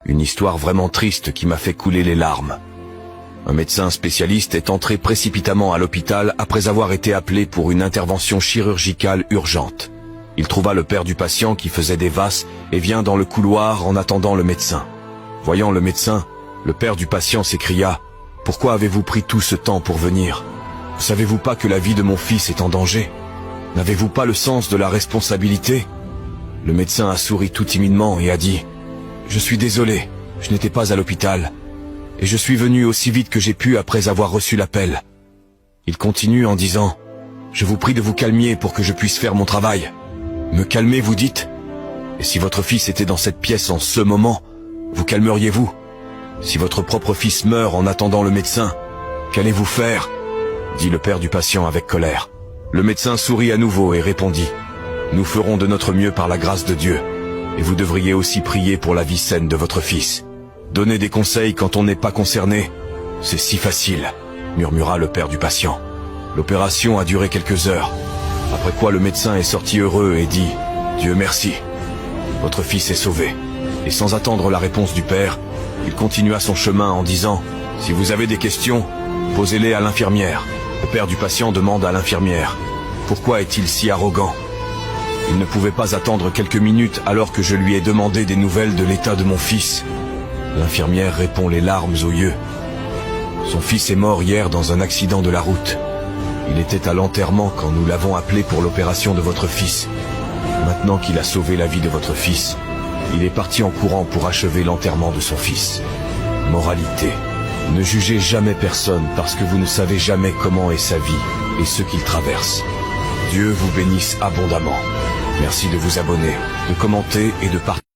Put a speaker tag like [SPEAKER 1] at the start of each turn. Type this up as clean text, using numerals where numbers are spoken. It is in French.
[SPEAKER 1] Une histoire vraiment triste qui m'a fait couler les larmes. Un médecin spécialiste est entré précipitamment à l'hôpital après avoir été appelé pour une intervention chirurgicale urgente. Il trouva le père du patient qui faisait des vasses et vient dans le couloir en attendant le médecin. Voyant le médecin, le père du patient s'écria « Pourquoi avez-vous pris tout ce temps pour venir? Ne savez-vous pas que la vie de mon fils est en danger? N'avez-vous pas le sens de la responsabilité ?» Le médecin a souri tout timidement et a dit « Je suis désolé, je n'étais pas à l'hôpital. Et je suis venu aussi vite que j'ai pu après avoir reçu l'appel. » Il continue en disant « Je vous prie de vous calmer pour que je puisse faire mon travail. » Me calmer, vous dites? Et si votre fils était dans cette pièce en ce moment, vous calmeriez-vous? Si votre propre fils meurt en attendant le médecin, qu'allez-vous faire? Dit le père du patient avec colère. Le médecin sourit à nouveau et répondit « Nous ferons de notre mieux par la grâce de Dieu. Et vous devriez aussi prier pour la vie saine de votre fils. Donner des conseils quand on n'est pas concerné, c'est si facile, murmura le père du patient. L'opération a duré quelques heures, après quoi le médecin est sorti heureux et dit « Dieu merci, votre fils est sauvé. » Et sans attendre la réponse du père, il continua son chemin en disant « Si vous avez des questions, posez-les à l'infirmière. » Le père du patient demande à l'infirmière « Pourquoi est-il si arrogant ?» Il ne pouvait pas attendre quelques minutes alors que je lui ai demandé des nouvelles de l'état de mon fils. L'infirmière répond les larmes aux yeux. Son fils est mort hier dans un accident de la route. Il était à l'enterrement quand nous l'avons appelé pour l'opération de votre fils. Maintenant qu'il a sauvé la vie de votre fils, il est parti en courant pour achever l'enterrement de son fils. Moralité: ne jugez jamais personne parce que vous ne savez jamais comment est sa vie et ce qu'il traverse. Dieu vous bénisse abondamment. Merci de vous abonner, de commenter et de partager.